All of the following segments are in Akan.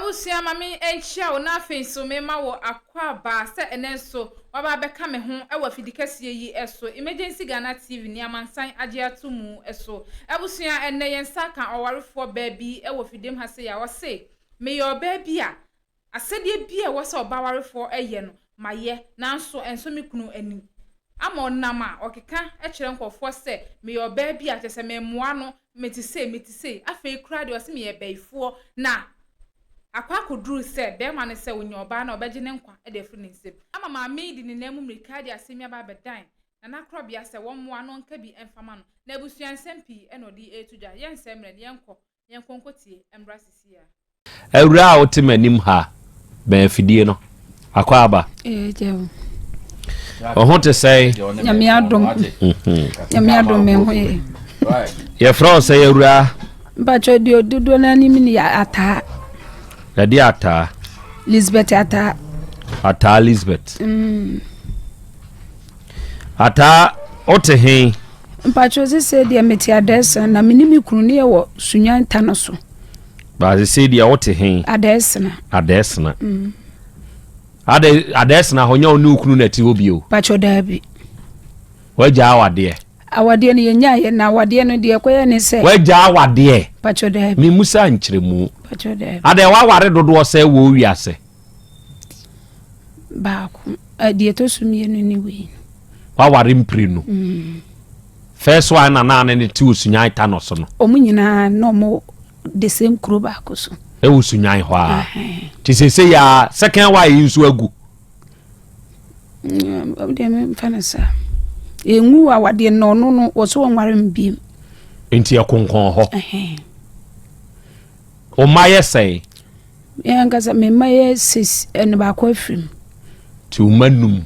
Abusia mami enchia ona afenso mema wo akwa ba se enenso waba beka me ho e wa fidikase yi eso emergency Ghana TV ni amansan age atumu eso abusia enne yensa kan owarefo baabi e wo fidem ha se ya wo se me yo baabi a asede bi e wo se obawarefo eye no maye nanso enso me kunu ani ama onama okeka e kire nkofo se me yo baabi a tese me moa no metise afei kura de wo se me ye baifo na akwa kodru se be ma ne se wonye oba na obeje ne nkwa e de fru ne nsem ama ma me di ne namu mrika de asemi aba bedan na nakro bia se wo moa no nka bi emfama no na ebusuan sempi e no di etuja yen semre de yenkonkotie embra sisia ewura otemanim ha be fidie no akwa aba jewo o hote say nyame adom me ho ye ye fro say ewura ba chodi odudo na ni mi ya ata Yadi ata Elizabeth ata Elizabeth ata otehin mpacho se de meti adesa na minimi kunu ne wo sunyan tanoso ba se de otehin adesna adesna honya onu kunu na ti obi o pacho dabi waja awade ne yenya ye na awade no de koye ne se waja awade pacho dabi mi musa nkyeremu pacho dabi ade wa ware dodo se wo wiase ba ku ade to sumie no ni wi wa ware mpri no first one na ne ti osunyan ta no so no omunyina no mo the same kro ba ko so e osunyan ho a ti se ya second one nso agu de me fanasa enwu awade no no wo so nware mbiem enti ekonkon ho o maye say ya ngaza me maye sis en ba ko afrim ti umanum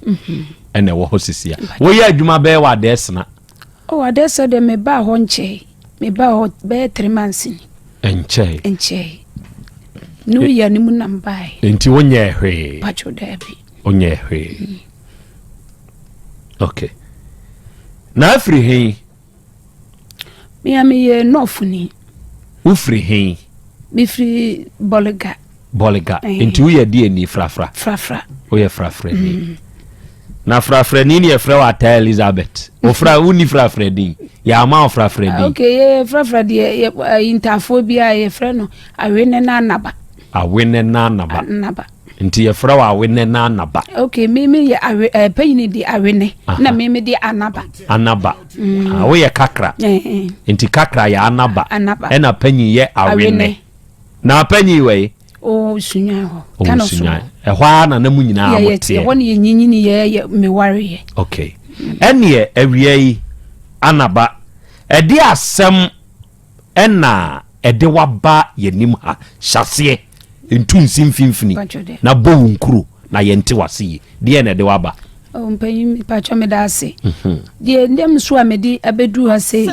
ene wo ho sisia wo ya adwuma be wa desna o wa desa de me ba ho nche me ba ho be 3 months ni enche nu ya ni mu nambai enti wonye hwe pacho dabi onye hwe okay na afri hen me ye nofuni ufri hen mi free Bolga enti wo ya die ni frafra wo ya frafra ni na frafra ni ye fra wa ta Elizabeth o fra uni frafra din ya ma frafra din okay ye frafra die interphobia ye fra no awene na anaba nti ye fra wa awene na anaba okay me ye payini di awene na me di anaba wo ye kakra nti kakra ya anaba ena panyi ye awene na panyi we o sunya ho kana so e hwa na namu nyina amote ye won ye nyinyini ye me ware ye okay ene awie yi anaba edi asem ena ede waba yenim ha hyase entunsi mfimfini na bowu nkuru na yente wase de ene ede waba o mpanyi pacho me da se de ndem so amedi abedu ha se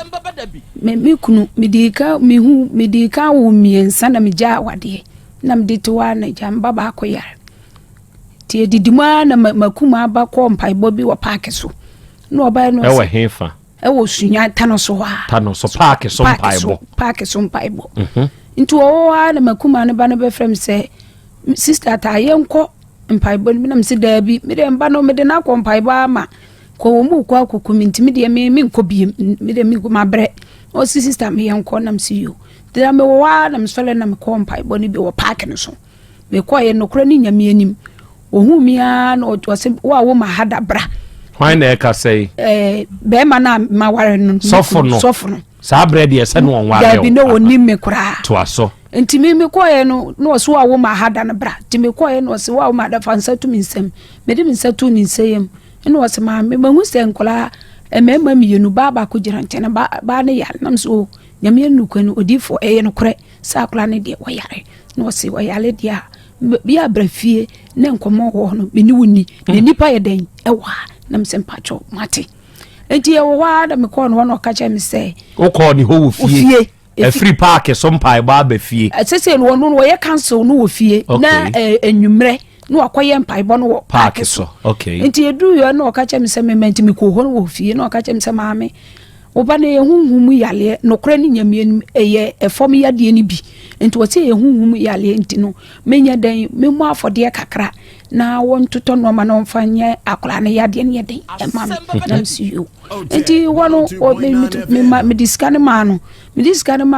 me kunu medika wo miensa na meja wade na mditoa na jamba ba ko yare tie didima na makuma ba ko mpaibo bi wo park so no oba no ewe hefa ewo sunya tanoso park so mpaibo nti wo na makuma ne ba no be frem se sister ta yenko mpaibo mi na msi dabi mi de mba no mi de na ko mpaibo ama ko mu ko akokumi nti mi de mi nko bi mi de mi ko mabre o sister mi yenko na msi yo de me wa na msole na me ko mpaibo ni bi wo park no so me ko ye no kra ni nyame anim ohu mia na o se wo ma hada bra why na ka say be ma na ma ware no sofo no sa bread ye se no won ware da bi no woni me kra to aso enti me ko ye no so wo ma hada na bra ti me ko ye no se wo ma da fansa tu minsem me de minsa tu ni nseyem eno se ma me hu se nkola emema miyenu baba ko jira ntena ba ne yal nam so nyame anu kwanu odifo eye no kore sa kola ne de woyare no se woyale dia bia brafie ne nkomo ho no meni woni ne nipa ye den ewa nam se mpacho mate enti ye wa da me ko no no ka che me se o ko ni ho wo fie a free park so mpa ba fie sese no no ye cancel no wo fie na enwumre no akoye mpaibo no park so okay enti edu yo no ka che me se me menti me ko ho no wo fie no ka che me se maame oba na ehunhumu yale no kra ni nyame eye efom yade ni bi enti wo se ehunhum yale enti no menya dan memu afode kakra na won toto no ma no mfanye akola ne yade ne yede e ma me na msiyo enti wono me diskane ma no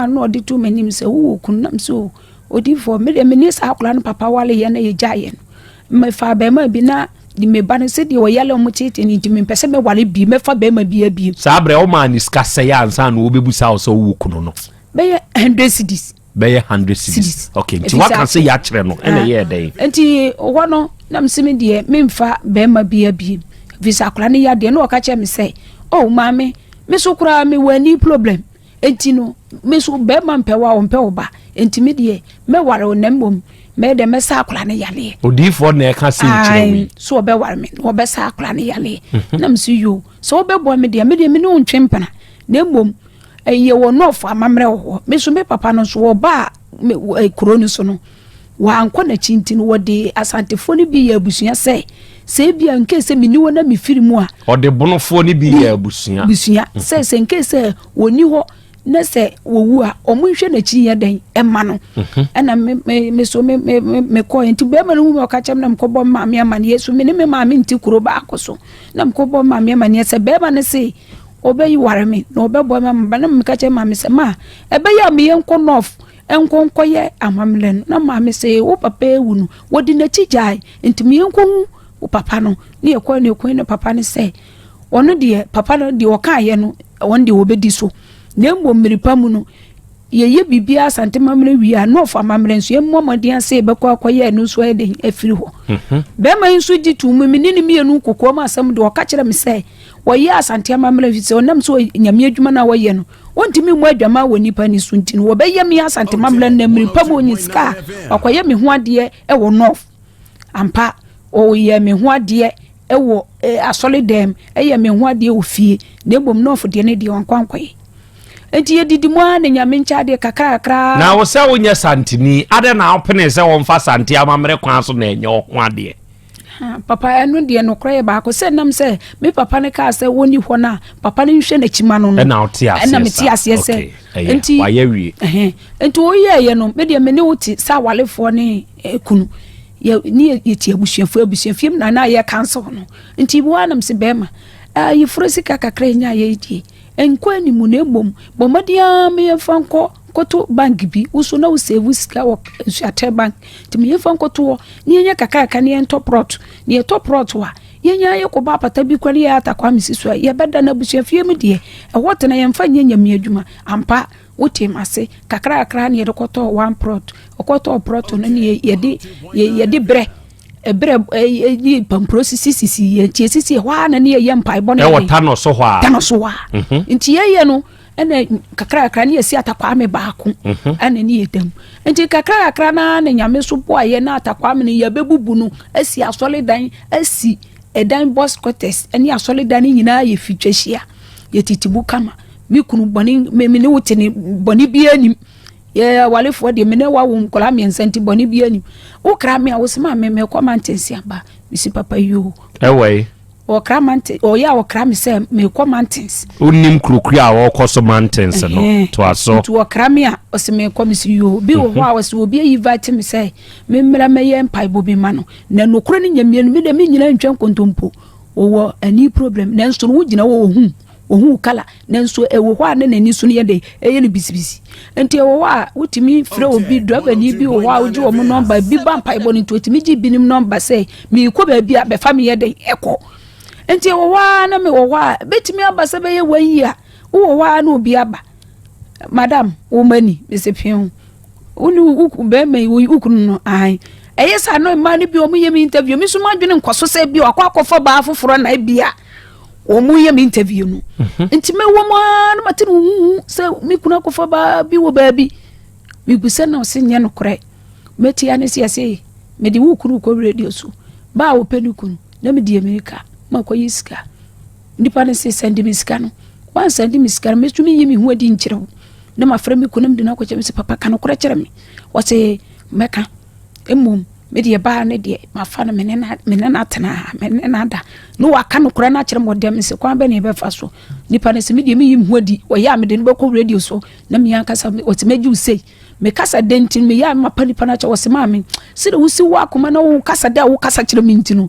no odi to manim se wo kun na mso odi for me de me sa akola no papa wale ye na ye jaye no me fa be ma bi na di me ba no se di wo yale mo tete ni di me pese me wale bi me fa be ma bi sabre o ma ni skase ya ansa no obebusa wo so wo kun no be 100 cedis be 100 cedis okay nti wa kan se ya kire no ene ye den nti wono na msimi de memfa be ma bi visa akola ne yade no ka che me se oh mame me so kura me wani problem enti no me so be ma mpewa o mpewo ba enti me de me ware o nambom me de me sa akola ne yale odifo na e ka se nkyerɛ so be ware me no be sa akola ne yale na msi yo so be bo me de me no ntwempana nambom eye wo no fo amamre wo me so me papa no so wo ba kroni so no wa anko na chinti no wode asantefo ni bi ya abusua se bia nke se mini wo na me firimu a ode bonofo ni bi ya abusua se nke se woni ho na se wowu a omunhwe na chi ya den ema no na me so me ko enti be ma no mu ka chem na mkobo ma me amane yesu me ne me ma me nti kuro ba akoso na mkobo ma me amane se be ma ne se obeyi ware me na obebo ma na me ka chem ma me se ma ebe ya me yenko nof enkonko ye amamlen na ma me se wo papa ewu no wodi na chijai enti me yenko wo papa no ne ekwa ne papa ne se ono de papa no de oka ye no won de obedi so na mbo miripa mu no ye bibia asante mamre wi no fa mamre nso emmomodian se bekọ akoye no so ede afiri ho be ma nso gitu mu menini mienu kokko ma asam de oka kire me se wo ye asante mamre fi se onam so nyame adwuma na wo ye no wontimi mu adwama wo nipa ni so ntini wo be ye me asante mamre na miripa mu onyiska akoye me ho ade e wo no ampa o ye me ho ade e wo asole dem e ye me ho ade wo fie na bom no fo de ne de wankwankoye enti yedidi mu an nyame nchade kakra na wo se wo nya santini ade na opene se wo mfa santi amamre kwan so na enye ho ade papa enu de no kra ba ko se nam se me papa ne ka se woni ho na papa ne hwe na chima no na oti ase na meti ase se enti wa ye wi enti o ye no me de me ne wuti sa walefo ne kunu ye ni yeti abusuafo na ye cancel no enti bo anam se bema yi frosika kakra nya ye die enkwani mu na ebom bomadia me fanko koto bank bi uso na usave sika wo suate bank ti me fanko to ni enya kakaka ni top rot wa yenya ye ko ba pata bi kwani ya atakwa misiso ye beda na busuafie mu de e wote na ye mfa nyanya mi adwuma ampa wote mase kakra ni ye koto one prot okoto prot no ni ye de bre ebre yi pamprosisi ye tiesisi hwa na ne ye mpai bone e wota no so hwa nti ye no ene kakra ne yesi atakwa me baako ene ne yedam nti kakra na ne nyame so bo aye na atakwa me ne ye bebubu no asi asole dan asi edan boss quarters ene asole dan nyina ye fitwahia ye titibu kama mi kunu boni me ne wote ne boni bi anim ye walefo de me ne wa wo nkola me nsanti boni bi anim wo kra me a wo sema me komantensi aba bisi papa yo ewe o kra mante o ya o kra me se me komantensi onim krokri a wo koso mountains no to aso to o kra me a o se me komisi yo bi wo wa se obi invite me se me mra me ye mpai bobi ma no na nokro ne nyamie no me de me nyina ntwen kontompo wo ani problem na nso no wo gina wo ohun kala nanso ewo hwa na nani so ne ye de eye ne bisibisi enti ewo wa wutimi frɛ obi driver ni bi wo wa oji wo mo number bi ba mpa ibo ni to timi ji bi ni number say mi ko ba bi a be fa me ye de ekɔ enti ewo wa na me wo wa betimi aba se be ye wanyi a wo wa na obi aba madam wo mani be se pion uni uku be me uku no ai eye sa no ma ni bi o mu ye mi interview mi so ma dwene nkoso se bi akwa ba afoforo na bia o mu ye mi interview no enti me wo ma na mate no se mi kuna kofa ba bi wo ba bi mi gusa na o se nye no kore meti ya ne se ase me di wo kunu ko radio so ba wo penu kunu na me di America ma ko yiska ndipa ne se send mi ska no wan send mi ska me tumi yi mi hu adi nkyere wo na ma fra mi kunu mi di na ko che mi se papa ka no kore kyere mi wo se meka emum me de ba ne de ma fa na me ne na tena me ne na da no waka no kora na kire mo dem se kwan be ne be fa so nipa ne se me de me yim hu adi o ya me de no be ko radio so na me yanka sa o te meju sei me kasa dentin me ya mapani pana cha wose maame se de wusi wa akoma na wo kasa da wo kasa kire me ntino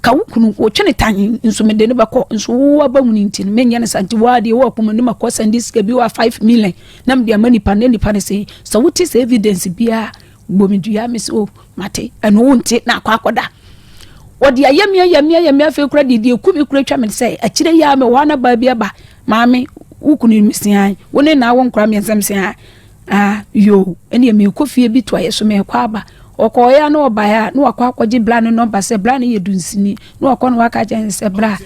ka wukunu wo twene tan nso me de ne bako nso wo aba mu ntino me nya ne santi wa de wo akoma ne makosa ndisika bi wa 5 million na me de amani pana ni pana se so wuti se evidence bia gbomidua me so mate eno wonte na akwakoda wodi ayamia fe kura didi ekumi kura twa me se akire ya me wana ba bia ba maame wukunu misian woni na wo nkura me nsam se yo eni me kofie bi to ayeso me kwa ba okoya na obaya na wakwa akwaji bla no number se bla na yedunsini na wakwa na waka jen se bla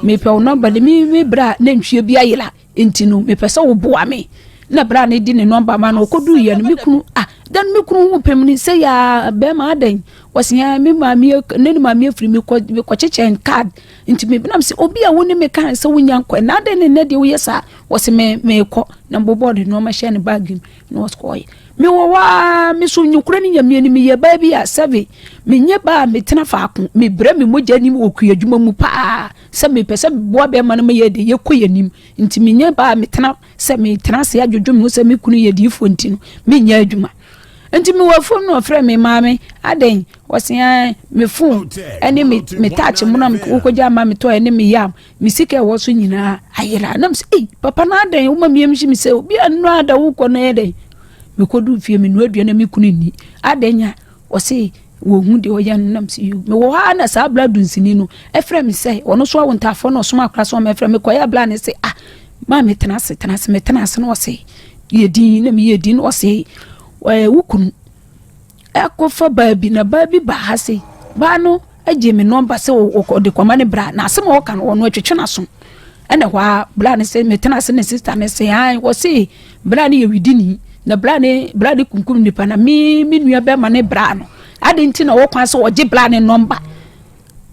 me pe o number de me bra na ntwie bi ayela entinu me pe se wo boa me na bra na di ne number ma na okodu ye no me kunu dan me kunu wo pem ni se ya be ma adan wasiya me maami ne ni maami afiri me ko chechen card nti me binam se obi a woni me kan se wonya nkwa na de ne de wo yesa wose me ko na mbobode no ma share ne bag no skoy me wo wa me so nyukura ni nyamie ni me ye ba bi a 7 me nye ba me tena faako me bra me mogya ni wo ku adwuma mu pa se me pese bo be ma na me ye de ye ko yanim nti me nye ba me tena se me tena se adwodwom no se me kunu ye di fo nti no me nya adwuma nti me wa fo no frɛ me maame aden wasiya me fo ene me touch mu na me kokogya ma me to ene me yam me sika wo so nyina ayira na me se papa na aden wo ma me yam shi me se obi anu ada wo ko na eden me kodu fie me no adua na me kunu ni adenya wose wo hu de oya na me se yo me wo ha na sa bla dunsini no e frɛ me se ono so wo ntafo no so ma kra so ma frɛ me koya bla ne se ma me tena se no wose yedin na me yedin wose wukunu ekofa baabi na baabi ba ha se ba no agye me number se o de kwama ne bra na asem o kan wono atwetwe na so ene hwa bra ne se me tena se ne sister ne se wo se bra ne ye widini na bra ne kunkum nipa na me nua be ma ne bra no ade nti na wo kwan se o gye bra ne number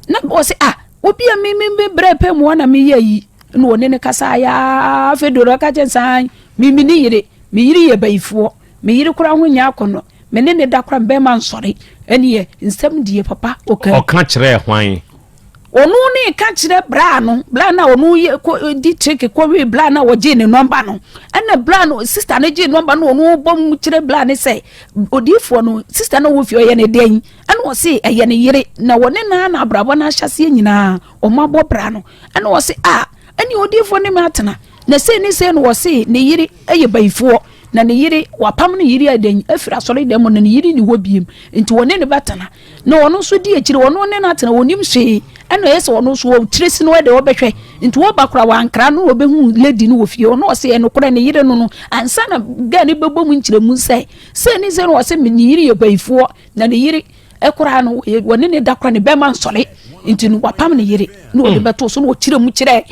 na wo se obi a me bra pe mu na me yi no one ne kasa ya fedoro ka jensan me ni yire me yire ye bayifuo me yiri kura ho nya akono me ne da kura be man sori eni ye nsem die papa okay o kan kire hwan onu ne ka kire bra na onu ye ko di trick ko we bra na wo je ne number no ena bra no sister ne je number no onu bom kire bra ne say odifo no sister na wo fi oye ne den ena wo se eye ne yire na wo ne na abrabo na hyase nyina o mabo bra no ena wo se eni odifo ne matena na se ni se no wo se ne yire eye baifo na ne yiri wapam ne yiri adan afira sori dem na ne yiri ni wobiem nti wone ne batana na wono so di akire wono ne na atena wonim hwe eno yesa wono so wo tiresi no de wobehwe nti wo bakura wankra no wobehu lady no wofie wono se eno kora ne yiri no ansa na ga ne bebom nkire mu se ni se no wose me ne yiri ye baifo na ne yiri ekora no wone ne dakora ne bema nsori nti no wapam ne yiri no de beto so no kire mu kire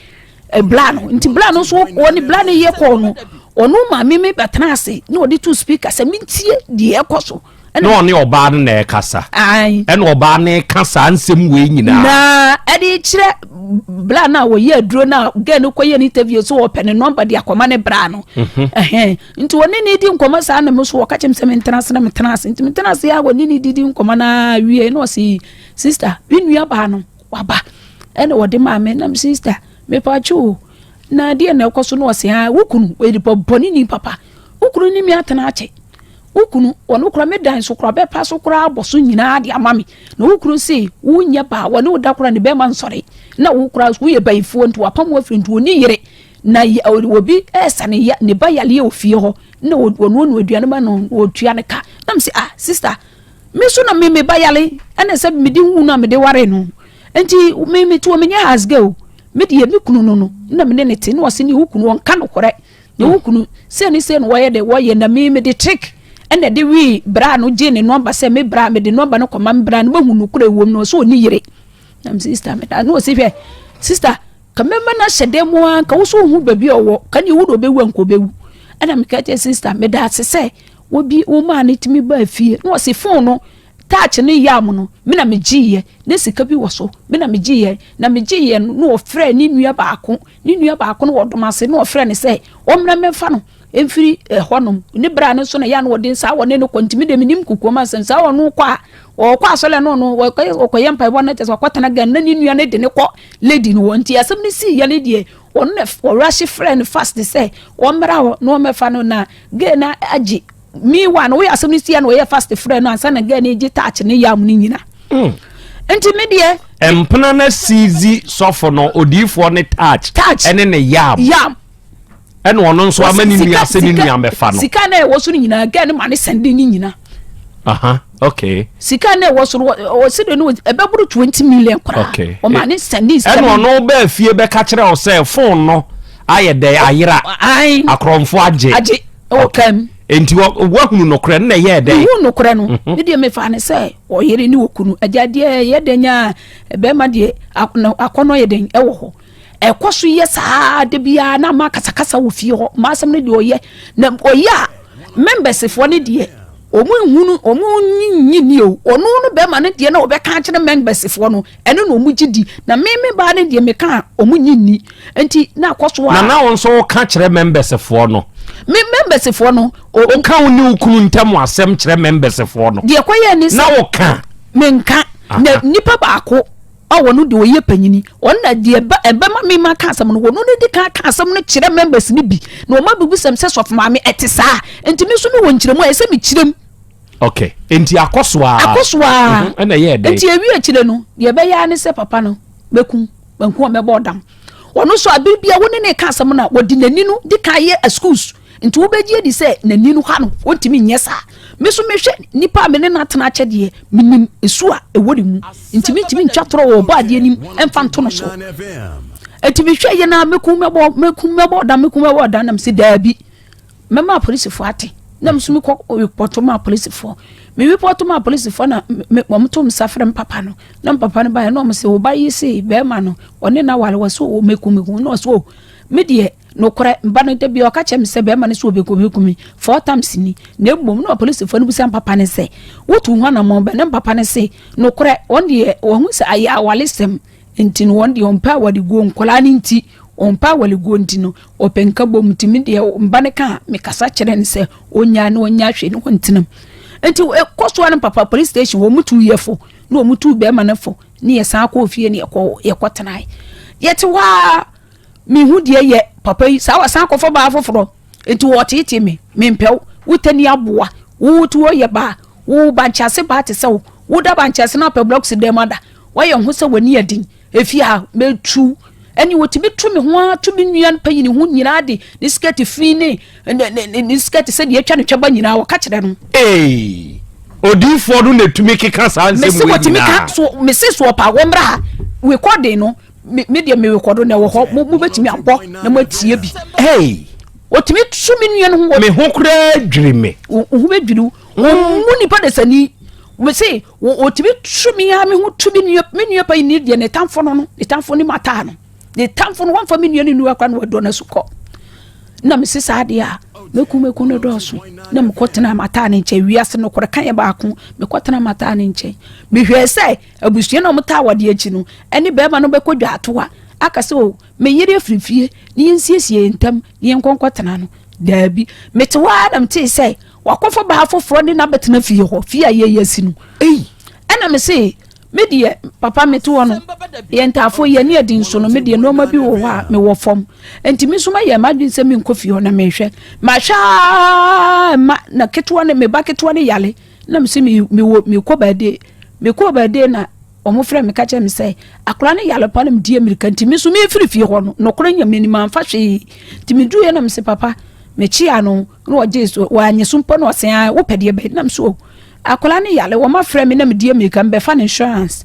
blano nti blano so woni blano ye ko no onu ma me betena ase na odi two speakers se mintie die ekoso no ne oba na e kasa ene oba na kasa ansem we nyina na edi kire bla na wo ye aduro na ga no koye ni interview so wo pene number dia koma ne bra no nti woni ni di nkoma sa na me so wo ka chem se mentena ase na mentena ase nti mentena ase ya woni ni di nkoma na wie no si sister binua ba no waba ene wo de ma me na sister me pa chu na dia na ekoso no wose wukunu we di boni ni papa wukunu ni mi atena ache wukunu ono kura me dan so kura be pa so kura aboso nyina de amami na wukunu si wunya ba woni oda kura ne be man sori na wukura wo ye baifo nti wapam wafiri nti woni yire na obi esane ya ne ba yale ofie ho na wonu aduane ma no otua ne ka na msi sister me so na me ba yale ene se me di hu na me de ware no enti me to me nya has go me de me kunu no na me ne te no wase ni hukunu won ka no kore ne hukunu se no woye na me de trick ene de wi bra no je ne number se me bra me de number no koma me bra no mahunu kura ewom no so ni yire na sister me da no se hwe sister ka me na hyedemu an ka wo so hu babi owo ka ni wo do bewu anko bewu ana me ka te sister me da se wo bi wo ma ne timi ba afie no se phone no touch ne yam no me na me giye ne sika bi wo so me na me giye no o frɛ ni nua baako no wodomase no o frɛ ne sɛ o mra me fa no emfiri honom ne bra ne so na ya no wodin sa wone no kontimi de minim kokoma sansa wono kwa o kwa so le no o koye mpa bo na tese kwatana gan na ni nua ne de ne kɔ lady no wonti asem ne si ya ne die won ne o rush frɛ ne fast say o mra no me fa no na ge na agi me one we asem ni sia no ye fast friend no ansa na ga na ji touch ne yam ni nyina enti me de empena na sizi sofo no odifo ne touch ene ne yam ene ono nso amani ni ase ni nua mefa no sika na e wo so ni nyina ga ne ma ne sende ni nyina okay sika na e wo so o se de no e be buru 20 million kra o ma ne sende sika ene ono ba fie be ka kire o se phone no aye de ayira akromfo age okam enti wo hunu no kra na ye de wo no kra no ne de me fa ne se o yere ni okunu agade ye de nya be ma de akono ye den e wo ho ekoso ye saa de bia na ma kasakasa wo fie ho ma asem ne de oye na oye a members fo ne de omu nyinyi o onu no be ma ne de na obe ka kire members fo no ene no omu gidi na me ba ne de me ka omu nyinyi enti na akoso a na won so ka kire members fo no members fo no o ka woni ukunu ntam asem kire members fo no de kwaye ni na wo ka menka na nipa baako awonu de oye panyini onna de eba ma me ma ka asem no wonu ne de ka asem no kire members ni bi na o ma bibu sem se sof ma me etisa enti me so me won kire mu ese me kirem okay enti akoso a na ye de enti ewi akire no de be ya ne se papa no beku banku o me bodam ono so abibia woni ne ka asem na wodi nani no de ka ye a schools enti wo begie di se nani no ha no wontimi nyesa me so me hwe nipa me ne natena kyede minim esu a ewori mu ntimi ntimi ntwatoro wo ba de anim emfa nto no so enti me hwe ye na meku mebo da na me se daabi mema police fo ate na me so me ko report ma police fo me report ma police fo na mo to msafre papa no na papa no ba no me se wo ba yi se be ma no one na wale waso o meku no so me de no kore mba no de bi o ka chem se be ma ne so obekumi 4 times ni na egbom no police fo no busa papa ne se wotu hwa na mo be ne papa ne se no kore on de wo hu se aya awalesem enti no on de on pa wadi go nkola ni nti on pa wali go nti no openka bom timi de mba ne ka me kasa kire ne se onya hwe ne hontinam enti koso an papa police station wo mutu yefo no wo mutu be ma ne fo ne ye san ko fie ne ye kotenai yeti wa mi hu de ye papa yi sa wa san ko fo ba foforo enti wo tete me mpew wutani aboa wo tu wo ye ba wo banchase ba te se wo da banchase na pa blocks de mada wo ye hu se wani adin efi ha metu eni wo tibi tu me ho tu bi nua pa yini hu nyina de ni skirt fi ni skirt se de atwa ne twaba nyina wo ka kire no odifo do na tumi keka sa ansem we nyina me ka so me se so pa wo mra we recording no me de me record na wo ho mo betimi abọ na mo tie bi otimi tu me nua no ho me ho kura dwiri me hu be dwiri mu nipa de sani we say otimi tu me ya me hu tu bi nua pa ni de ne tamfo no ne tamfo ni mata no de tamfo no wan fa me nua ni nuwa kwa no do na suko na me sisa de a meku no do so na me kotena mata ne nche wiase no kore kan ye ba ko me kotena mata ne nche me hwe sai abusua na mta wade achi no eni be ma no be kodwa atoa aka se o me yire frifie ni nsiesie ntam ni nkonkotena no daabi metewa na mte sai wakofo ba afoforo ni na betena fie ho fie aye yasi no ena me se me de papa meto no ye ntafo ye ne adin so no me de no ma bi wo ha me wo fom enti mi so ma ye madwin se mi nkofi ho na me hwe ma sha ma na keto ne me ba keto ne yale na me se mi ko ba de na omo frɛ me ka che me se akora ne yale pa na me die America enti mi so me firi ho no kora nya me ni ma fa hwe enti mi du ye na me se papa me chi ano no o jesu wa anyeso mpo na o se a wo pede be na me so akola ne yale wo ma frɛ me na me die America mbe fa insurance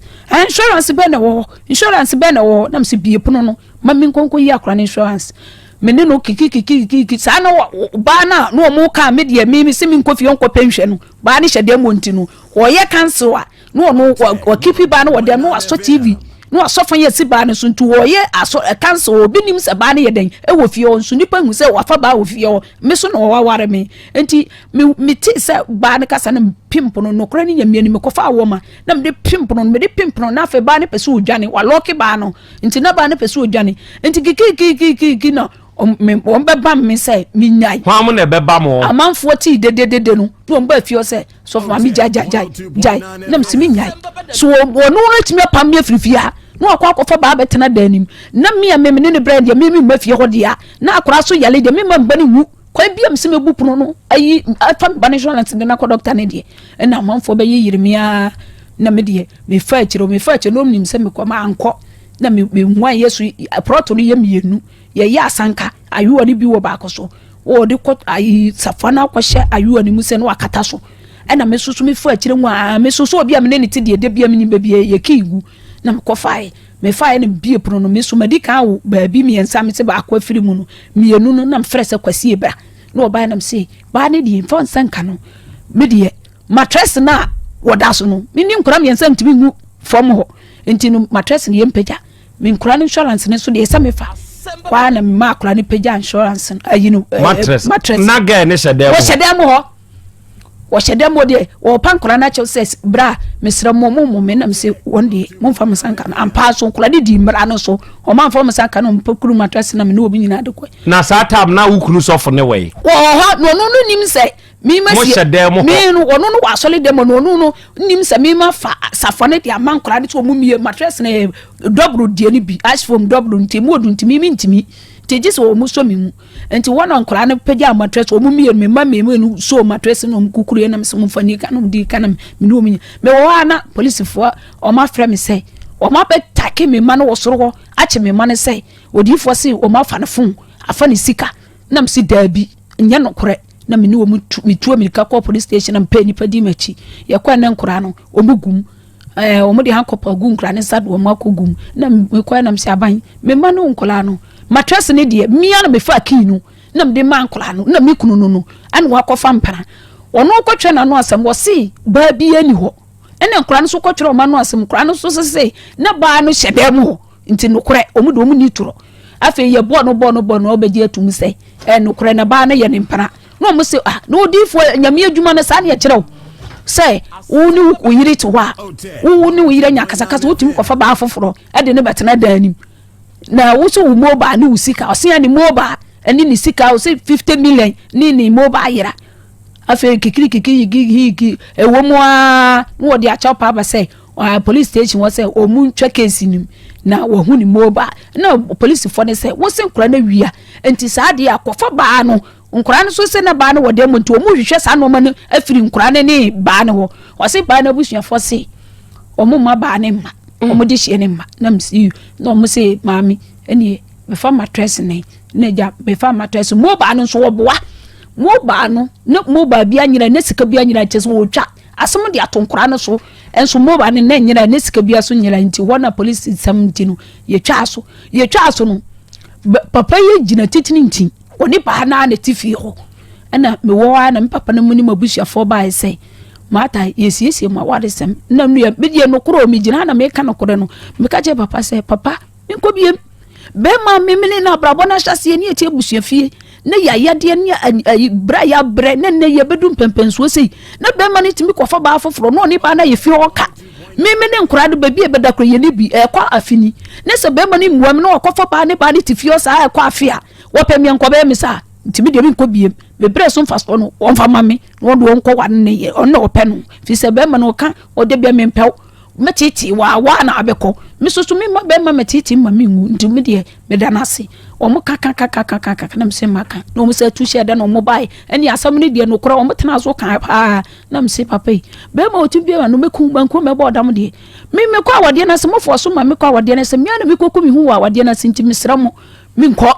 be na wo na me se bie pono no ma me nkonko yi akola ne insurance me ne no kiki sa na ba na no mo ka me de me se me nkofi onko penhwe no ba ne hyede mo ntinu wo ye cancel a no kipi ba na wo de no aso TV no aso fa ye si ba ne so ntu wo ye aso cancel obi nim se ba ne ye den e wo fie on so nipa hu se wa fa ba wo fie o me so no wa ware me enti me ti se ba ne kasa na pimpono no kora ni nyamia ni me ko fa wo ma na me de pimpono na fa ba ne pese odwane wa loki ba no enti na ba ne pese odwane enti kiki no on be bam me say me nyai kwa mo na be bam o amanfo ti de no on ba fio say so for me jai na me simi nyai so wo no retimi pam me frifia no akwa ba betena danim na me ne brand ya me mafie ho dia na akora so yale de me ma mbani wu kwa bia mse mebu pono no ayi afa me bane journalist de na ko doctor ne de na manfo be yiremia na me de me fa akiro no nim se me ko ma anko na me nwan yesu proto no ye mienu ye ya asanka ayuwa ni bi wo ba ko so o de ko ayi safana ko hye ayuwa ni mu se no akata so na me susu me fa akire nwa me susu obi a me ne ti de bia me ni ba bia ye kigu na me ko fae me fae ne bie pono no me so madika wo ba bi me ensa me se ba akwa firi mu no mienu no na mfrese kwasi ebra na oba na me se ba ne di fon sanka no me de mattress na woda so no me ni nkura me ensa ntimi ngu fom ho enti no mattress ne yempeja me nkura ne insurance ne so de esa me fa kwa na me ma akura ne peja insurance ayi no mattress na ga ne shedem wo shedem ho wo shedem wo de wo pankura na che says bra mesra mo me na me se wonde mo fa sanka na ampa so nkura de di mra no so o man fa sanka no mpakuru mattress na me no obi nyina de ko na sa tab na wukuru so fo ne we wo ho no nim se mi ma si mi no ono no wa sole dem no nim se mi ma fa safone de amankura de to mu mie mattress na double die ni bi ash foam double ntimi odu ntimi mi ntimi tejis o mu so mi mu enti wona nkura ne pagya mattress o mu mie me ma me no so mattress no mkukuru na me so mu fani ka no di ka na me no mi me wo ana police fo o ma fra me say o ma be take me ma no wo soro ho ache me ma ne say odifo say o ma fa ne fon afa ne sika na me si dabi nya no kore na me ni wo mutuo mirika ko police station na mpa nipa di machi ye kwa na nkura no o mugum o mu de hankopa gu nkura ne sado o makogum na me kwa na msi aban me ma no nkura no mattress ne de mia na me fa kinu na me de ma nkura no na me kunu no an wa kofa mpara ono kotwe na no asem wo si ba bi ani ho ene nkura no so kotwe o ma no asem nkura no so se na ba no hyedem ho nti no kore o mu de o mu ni turo afi ye bo no obeji atum se no kore na ba no ye ne mpara no mo se no difo nyame adwuma no sa na ye kirew se wo ni wo yiri to wa wo ni wo yiri nya kasakasa wo tumi kofa ba afoforo e de ne betena danim na wo so wo moba ni usika o se ani moba ani ni sika o se 50 million ni moba yira afi kikiri e wo mo a wo de acha pa ba se police station wo se o mu ntwa case nim na wo hu ni moba na police for ne se wo se nkura na wia enti sa de akofa ba no nkura no so se na ba no wo de mo nti o mu hwehwe sa no ma no afiri nkura ne ba no ho wo se ba na busua fo se o mu ma ba ne ma o mu de hye ne ma na msi no mu se mami eni me fa mattress ne na ja me fa mattress moba no so wo boa moba no na moba bia nyira na sika bia nyira chese wo twa asem de atonkura no so enso moba ne na nyira na sika bia so nyira nti wona police samti no ye twa so no papa ye gina titini nti oni ba na na tifi ho na me wo na me papa na muni mabusua fo ba sai mata yesi ma wade sem na nu ya bidie no kuro mi gina na me ka no kuro no me ka je papa sai papa me ko biem be ma me mini na brabo na hyase ni eti abusua fie na ya de ne bra ya bre ne ya bedum pempenso sei na be ma ni timi kofa ba afoforo no ni ba na ye fie oka me ne nkura de ba bi e beda kro ye ni bi e kwa afini ne se be ma ni muam na okofa ba ne ba ni tifio sa e kwa afia wo pem ye nkoba mi sa ntimi de bi nko biem be bre so mfaso no won fa mame no do nko wa ne ye onno ope no fi se be ma no ka o de bia mempew metiti wa na abeko misoso mi ma be ma metiti ma mi ngu ntimi de me da na se o mo kaka na mse maka no mo se tu she da no mo bai eni asam ne de no kora o mo tena so kan pa na mse papa be ma otu bia no meku banku me bo da mo de mi me kwa wade na se mo fo so ma me kwa wade na se mi na me koku mi hu wa wade na se ntimi sra mo mi nko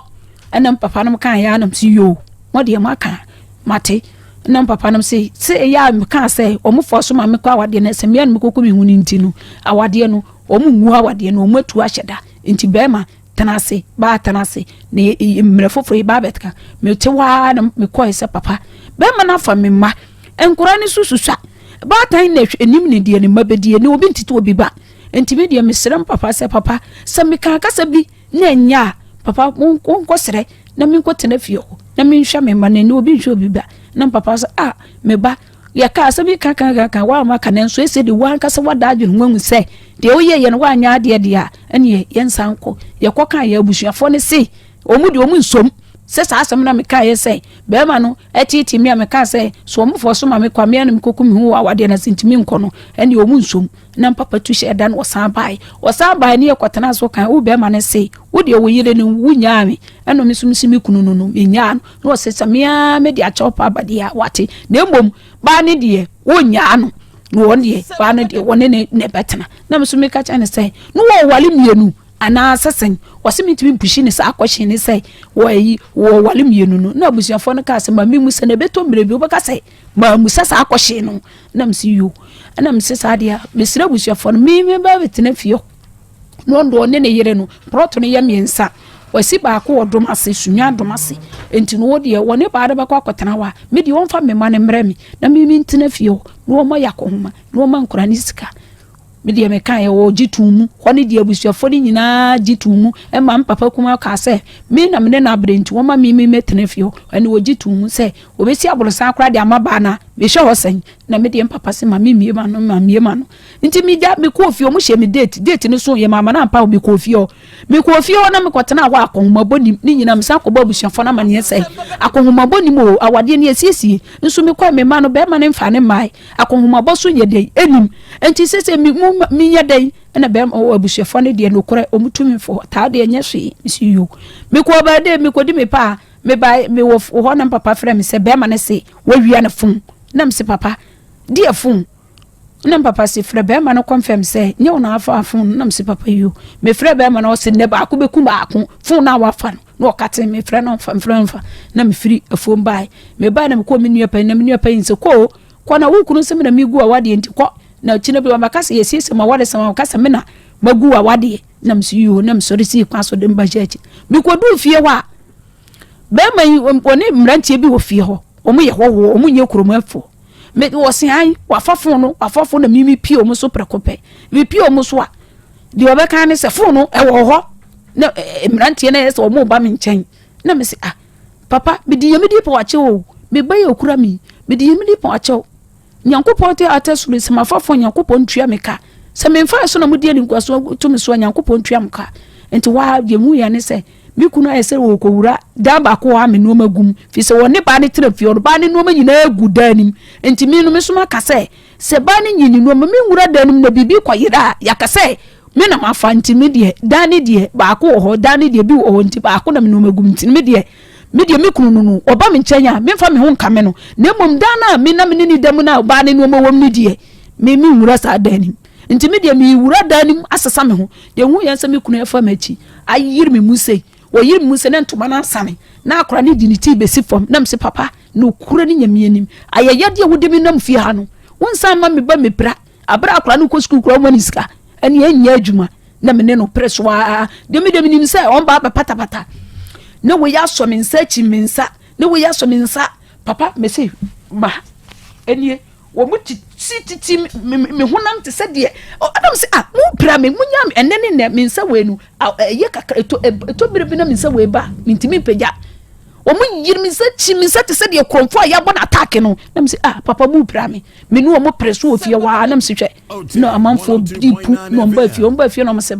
enam papa no kan ya na mse yo mo de maka mate enam papa no se ya me kan se o mo fo so ma me kwa wade na se mi na me koku mi hu ni ntinu awade no o mo ngu awade no o mo atu ahyeda nti be ma tanase ba tanase ne mre foforo ba betka me tewa na me ko ese papa be ma na fa me ma enkura ni sususua ba tan na enim ne die ne mabedie ne obi ntiti obi ba enti me die me srem papa se me kan kasa bi na nya papa ko sere na me ko tena fie ho na me nhwa me ma ne obi nhwa obi ba na papa se me ba ya ka se bi kan wa ma kan enso ese de wan kasa wada adwun nwangu se de oye ye no wa nya ade de a ene ye nsanko ye kokan ye abusuafo ne se omu de omu nsom se sa asem na me ka ye say be ma no etiti me me ka say so mo fo so ma me kwa me na me kokum hu awade na sintimi nko no ene o mu nsom na papa tu she dan osan bai ne yakotena so kan wo be ma ne say wo de wo yire ne wunya me eno me sumsimi kunu no me nya no se samia me de a chopa abade a wate na mbom ba ne de wonya no no wonde ba ne de wone ne betena na me so me ka cha ne say no wo wale mienu ana sesen wasimitimi pushi ne sa akwahye ne say wo wale mienu no na abusuafo no ka se ma mimu se ne beto mrebi wo ka say ma musa sa akwahye no na msi yo na msi sa dia mesira abusuafo no mi ba betena fio no ndo ne yere no proto ne ya miensa wasi ba ko odom ase sunya dom ase enti no wode wone ba de ba kwa kotena wa me di won fa me ma ne mremi na mi ntena fio no mo yakohoma no ma nkura ni sika me de me kan ye wo gitumu hone de abusuafo ni nyina gitumu e ma papa kuma ka se me na me na brenti wo ma mi metena fio ene wo gitumu se obesi abolosan akura de amaba na me hwe ho sen na me de papa se ma mi ma no nti mi ja me ko fio mo hye me date ne so ye mama na pa me ko fio na me kotena wa akonhoma boni ni nyina me sa ko ba abusuafo na ma ne se akonhoma boni mo awade ne esiesie nso me kwa me ma no be ma ne mfa ne mai akonhoma bo so ye de enim enti sese mi ya dai na be abusuafo ne de no kore omutumi fo ta de nya hwe isi yo me ko ba de me ko di me pa me ba me wo ho na papa frɛ me se be ma ne se wa wia ne fun na me se papa di afun na papa se frɛ be ma no confirm se nye ona afa afun na me se papa yo me frɛ be ma no se ne ba ko be ku ba ko fun na wa fa no okate me frɛ no mfa na me firi afun bai me ba na me ko me nua pa na me nua pa yin se ko na wo kunu se me na me gu awade enti ko na chine bi wa makase yesiese ma wade sama makase me na magu awade na msi yo na msori si kwa so de mbajeje mi ko du fie wa be mai oni mrantie bi wo fie ho omu ye ho omu nye kuromafo me wo se ai wafafo na mimi pie omu so prekope mi pie omu so a de obeka ne se fo no e wo ho na mrantie na yese omu ba mi nchen na me se papa me di yemi po ache o me ba ye okura mi me di yemi po ache o nyankopon te atesulu se mafafo nyankopon tua meka se memfa so na mudi ani nkwaso to me so nyankopon tua meka enti wa ye mu ya ne se mi kunu ayese wo ko wura da ba ko ha me no magum fi se woni ba ne trafio ba ne no magina agu danim enti mi no me so maka se ba ne nyini no me wura danim na bibi kwayira ya ka se me na mafa enti me de dani de ba ko ho dani de bi wo enti ba ko na me no magum enti me de me kunu no oba me nkyanya me fa me ho nka me no na mom dana me na me ni dam na ba ne no mawom ni de me wura sa dani nti me de me wura dani asasa me ho de hu yansa me kunu efa machi ayir me musei wo yir mu se na ntoma na asane na akora ne diniti besi fom na mse papa no kura ni nyamienim ayayade wo de me nam fie ha no wonsa ma me ba me pra abra akora no ko school kura mo niska ene anya adwuma na me ne no preswa de me nim se on ba pata na wo ya so me nsa chi me nsa na wo ya so me nsa papa me se ma enie wo mu titi me honam te se de adam se mu pra me munyam enene ne me nsa we nu ye kakra to biribi na me nsa we ba mintimi pagya wo mu yir me nsa chi me nsa te se de kromfo a ya bo na attack no na me se papa mu pra me nu wo preso ofie wa na me se hwe no amanfo dipu no mba fie no me se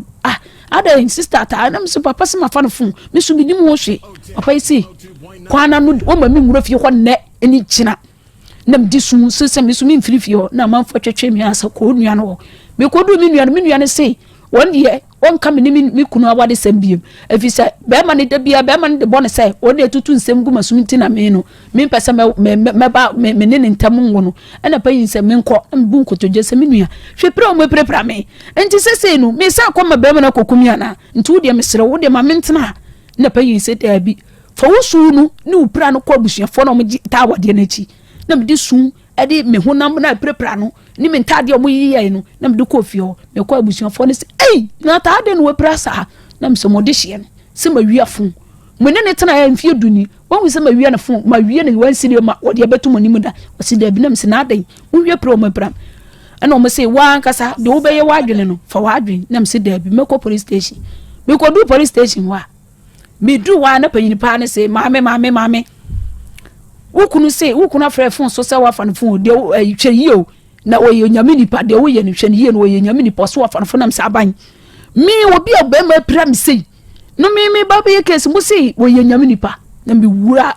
ada sister ta na me se papa se mafa no fun me so bi nim wo hwe papa isi kwana no wo ma me nwura fie ho ne eni china nam disun sese me so me mfirifie ho na manfo twetwe me asa ko nua no me ko du me nua ne sei won de won ka me me kunu awade sambiem afisa be ma ne da bia be ma ne de bone sei won de tutu nsem gu masumti na me no me pese me ba me ne ntam ngo no ana pa yin se me nko am bu nkotoje se me nua hwe pre o me prepra me enti sese no me sa ko ma be ma na kokumia na nti wo de me sere wo de ma mentena na pa yin se da bi fa wo su no ni upra no ko abusuafo na mo ta awade na chi na me di sun edi me honam na prepra no ni me ntade omo yiye no na me de ko fie ho me ko abusuafo ne se na ta ade no presa na me so mo de hye no se ma wi afun mo ne tena ya mfie duni won se ma wi na fun ma wi ne wan sire ma wo de beto mo nimu da o se da bi na me se na adan mo wi pro mo pra ana o mo se wa nkasa de wo be ye wa adwene no fa wa adwene na me se da bi me ko police station me ko du police station wa me du wa na panyin pa ne se mame wukunu se wukunu afre fon so se wa fa no fon de hwe yio na oye nyame nipa de wo ye no hwe yie no oye nyame nipa so wa fa no fon nam sa ban mi obi obema pira mi sei no mi ba be case mu sei oye nyame nipa na me wura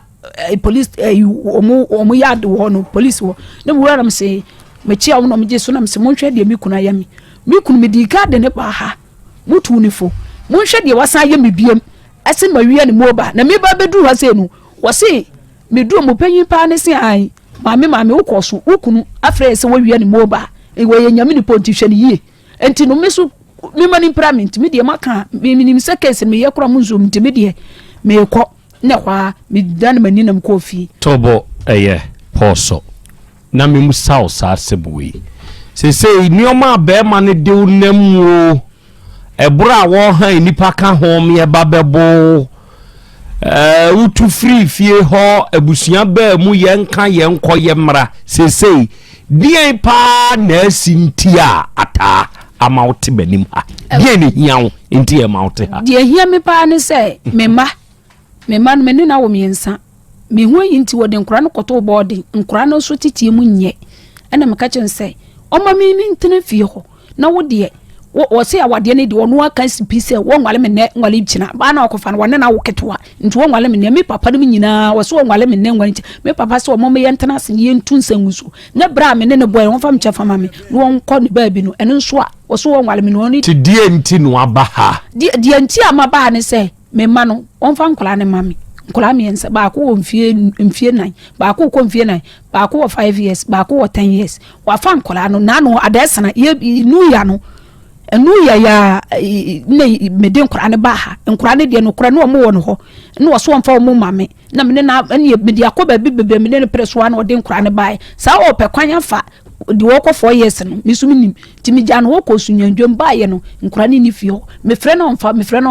police omo yard wo no police wo na me wura na me say me chia wo no me je so na me say monhwe de me kuna ya me kunu me di ka de ne ba ha mutu ni fo monhwe de wasan ya me biem ase ma wi ne moba na me ba bedu ha se no wo se me du mo panyin pa ne se ai maame wo koso wo kunu afre se wo wi ne moba e wo ye nyame ni ponti hwe ne yie enti no me so me mani implement me de maka me nim se case me ye kura mu zo me de me ko ne kwa me dan mani nam ko fi tobo poso na me musa o sa sebui se nioma be ma ne de unam wo ebura wo han nipa ka ho me ba bebo utu free fie ho abusua ba mu ye nka ye nko ye mra se die pa na sintia ata amount benim ha die ne hiawo nti amount ha die hia me pa ne se mema no meni na wo miensa me hu yi nti wo de nkura no koto boarding nkura no so titie mu nye ana me ka chen se o ma mi ntene fie ho na wo de wo se awade ne de wo no aka sipi se wo nwale me ne nwale bchina ba na okofa no ne na wo ketwa nti wo nwale me ne me papa no nyina wo se wo nwale me ne nwale nti me papa se wo mo me yentena se ye ntu nsangusu ne bra me ne boy won fam chefa ma me no won kɔ ne ba bi no eno nso a wo se wo nwale me no ni ti die nti no aba ha die nti ama ba ne se me ma no won fa nkola ne mami nkola me ense ba ko wo mfie 9 ba ko ko mfie 9 ba ko 5 years ba ko 10 years wa fa nkola no na no adesana ye nu ya no enu ya ne mede nkura ne ba ha nkura ne de no kura no mo wo no ho ne wo so mfa mo mame na me na ne mede akoba bibebe me ne preso na wo de nkura ne ba sa o pe kwanya fa di wo ko 4 years no misumi nim ti mi ja no wo ko sunyandwem ba ye no nkura ne ni fie me frɛ no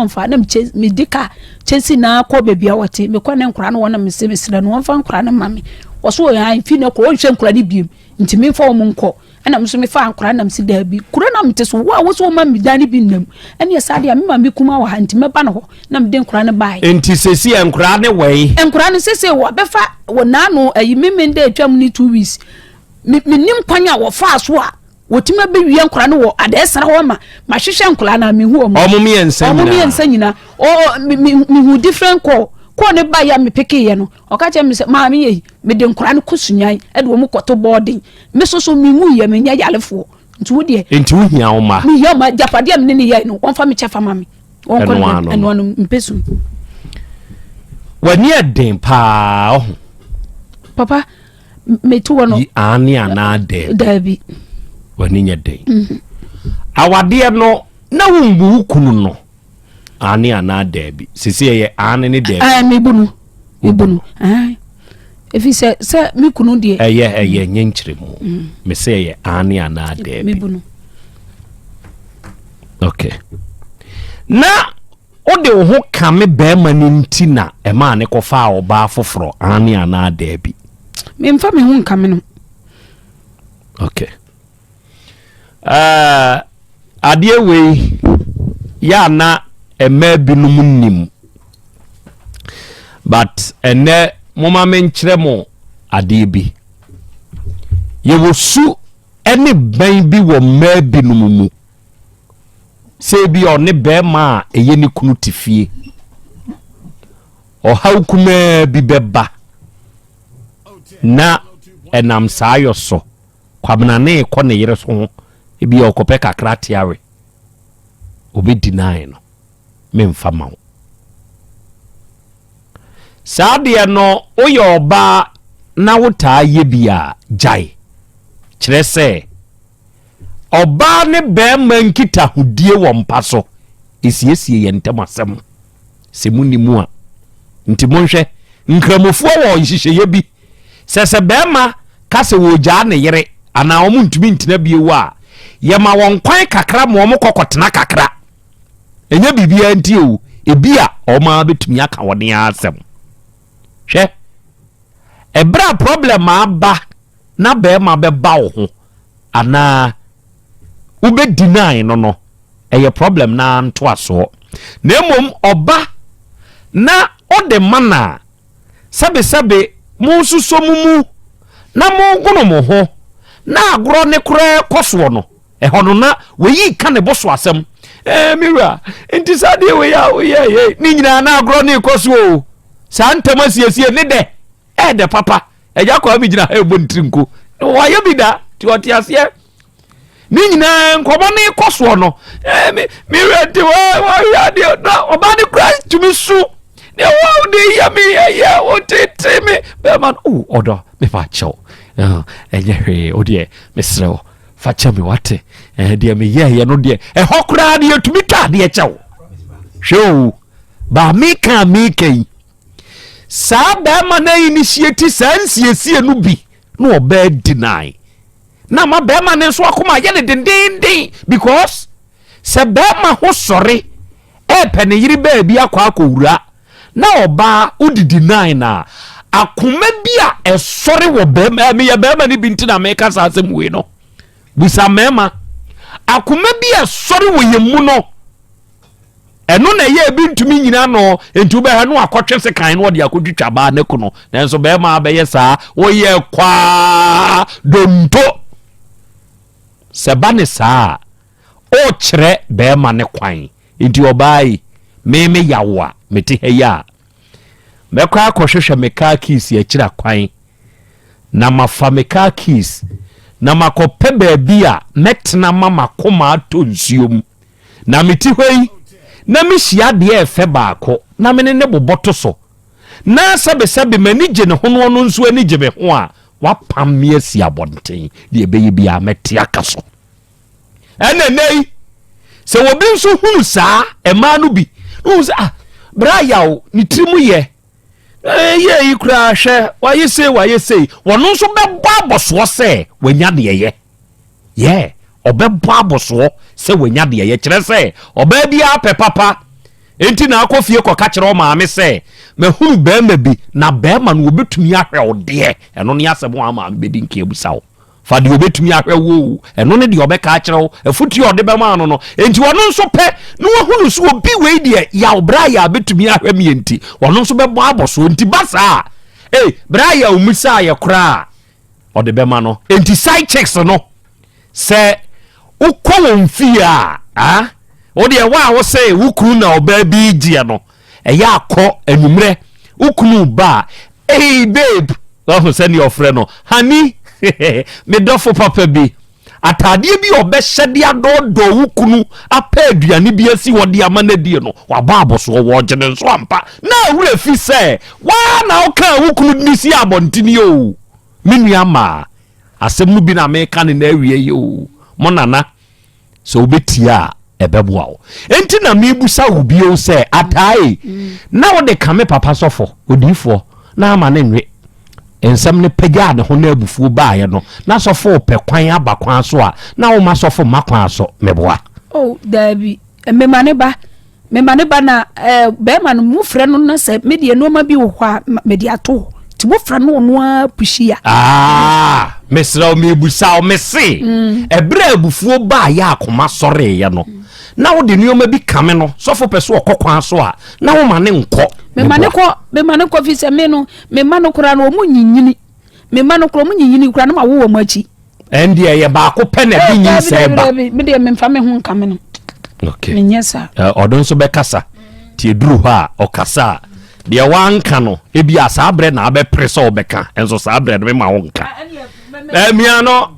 mfa na me dika chesi na ko ba bia wote me ko ne nkura no wona me se me sira no mfa nkura ne mame wo so ya fi ne ko wo hwe nkura ne biem nti me fa wo mo nko ana mso me fa nkura na msi da bi kura na mte so wo so ma mi dani bi nam ene yesa dia me ma me kuma wa nti me ba no ho na me de nkura ne bai enti sesi nkura ne wei nkura ne sese wo befa wo na no ayi me de atwam ni 2 weeks me nim kwanya wo fa so a wotima be wi nkura ne wo adesra wo ma hwehwe nkura na me hu o mo me ensa nyina o me hu different ko ne ba ya me peke ye no o ka che me se ma me ye me de nkura ne kosunyan e de wo mu koto boarding me so me mu ye me nya yalefo nti wo de enti wo hia wo ma me hia ma japade me ne ye no won fa me chefa ma me won ko eno no mpesu wani eden pa papa me tu wono ani ana Dabi wani nya den awade no na wumbu kunu no ani ana Dabi sisi ye ani ne Dabi me bunu efi se mi kunu de eye nyenkyere mu me se ye ani ana Dabi me bunu okay na ode wo ho ka me be ma ni nti na e ma ne kofa oba foforo ani ana Dabi me mfa me ho nka me no okay adie we ya na ema binum nim but ene moma menkyere mo ade bi ye wosu ene ban bi wo ma binum mu se bi one be ma eye ni kunu tifie o haukuma bi beba na enam sayo so kwabna ne ko ne yere so ebi okope kakra tiawe obi deny no memfa ma wo saade no oyoba na wota ye bia jai kire se oba ne be man kita hudie wo mpa so esiesie ye ntemasem se munimu a ntimonhwe nkramofo wo nhihye bi sese be ma kase wo ja ne yere ana omu ntumi ntina bie wa ye ma won kwan kakra mo mo kokotena kakra enya bibia nti o ebia o ma betumi aka wode asem hwe ebra problem aba na be ma be ba wo ho ana ube deny no eye problem na nto aso na emom oba na ode mana sabe mo suso mumu na mo gono mo ho na agro ne kura koso no hono na weyi ka ne boso asem mira enti sade we ya ni nyina na agro ne koso santama siesie ne de papa eja kwa mi gina ebo ntrinko wa ye bi da ti o ti ase ni nyina nkomo ne koso no mi ready wa ya de na oba ne Christ to me su ne wa de ya mi ya o tete me be man odo me fa chew enye hwe o de mesrew fa che me wate de me ye no de hokura de tumi twa de chew show ba mi kan sa ba ma na initiate sansiesie no bi no oba deny na ma ba ma ne so akoma ye ne dendenden because se ba ma ho sore pe ne yiri ba bi akwa akowura na oba udi deny na akoma bi a esore wo ba ma me ye ba ma ne bi ntina me ka sa asem we no busa mema akoma bi esore wo yemu no eno na ye bi ntumi nyina no entu be ha no akotwe se kan no de akodwitwa ba ne ko no nanso be ma be ye saa wo ye kwa donto se ba ne saa o kire be ma ne kwan enti obai me yawa meti heya me kwa akohwehwe me car keys ye kira kwan na mafa me car keys na makope ba bia metna mama koma to nsuom na meti hwei na mihia de efe baako na me ne boboto so na sebe manije ne hono no nso anije me ho a wapam me asi abonten de ebeyi bia mete akaso ene nei se wobi nso hunu saa ema no bi no se bra yaw ni trimu ye yi kura hwe waye sei wono nso bebo aboso se wanya de ye obebo aboso se wanya de ye kire se oba bia pe papa enti na akofie koka kire o maame se mahunu bema bi na bema no obetumi ahwe ode eno ne asebo ama bedi nke ebusawo fa de obetumi ahwe wo eno ne de obeka kire wo afuti ode bema no enti wono nso pe no wahunu so obi we de ya obra ya betumi ahwe mi enti wono nso bebo aboso enti basa bra ya umusa ya kura ode bema no enti side checks no se ukwo mfia o de wa wo say wukunu na oba bi gie no eya akọ anumre ukunu ba babe wo say your friend no hani me dofo papa bi atade bi oba hyede adodo wukunu apa aduane bi asi wode amana die no waba aboso wo gene nso ampa na wura fi say wa na oka wukunu ni si abontini o menu ama asem no bi na me ka ne na awie yo mo nana so obetia ebeboa wo enti na mebusa wo bio se atai na wo de kame papa sofo odifo na ama ne nwe ensem ne pagya ne ho na abufuo baaye no na sofo pe kwan abakwan so a na wo ma sofo makwan so meboa dabi memane ba na be ma no mu frɛ no na se medie no ma bi wo hɔ a mediato ti wo frɛ no no a pushia mesra mebusa o mese ebre abufuo baaye akoma sore ye no na wo de nioma bi kame no sofo peso okokwan so a na wo ma ne nkɔ me ma ne kɔ fi se me no me ma no kura no mu nyinyini me ma no kura mu nyinyini kura no ma wo mu achi endi ye ba ko pe na bi nyin se ba me de me mfa me ho kame no okay me nyesa odon so be kasa tie duru ha okasa de wanka no ebi asa abre na abe presa obeka enso sa abre no me ma wonka miano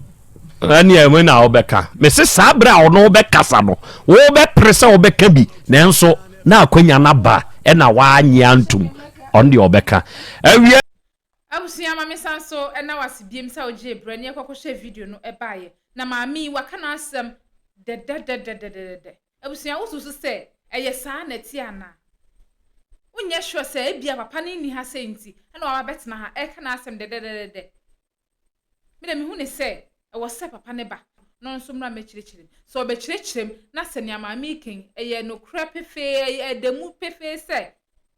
ani emu na obeka me se sa abre a ono obekasa no wo be presa obeka bi nenso na akwanya na ba e na wa anya antum on de obeka awie abusia mame sanso e na wasibiem sa oje bre ne ekokoshe video no ebaye na maami waka na asem de abusia ususu se eye saa na ti ana unye sure se ebia papa ni ni ha senti na wa betena ha e kana asem de me de me hu ne se e wo se papa ne ba no nso mra me kirikiri so be kirikirem na se ne maami ken eye no kra pefe e demu pefe se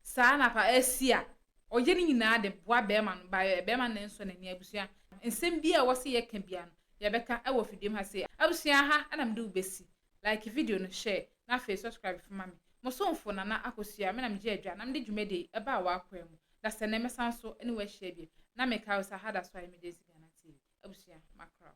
saa na pa asia oye ni nyina de boa be ma no ba be ma ne nso na ni abusia ensem bia wo se ye ka bia no ye beka e wo fidiem ha se abusia ha ana mde ubesi like video no share na face subscribe for mami mo so mfo na na akosia me na me je adwa na mde dwumede e ba wa akwa mu da se ne mesanso ene wa share bia na me ka usa hada so ai me de Ghana TV abusia makra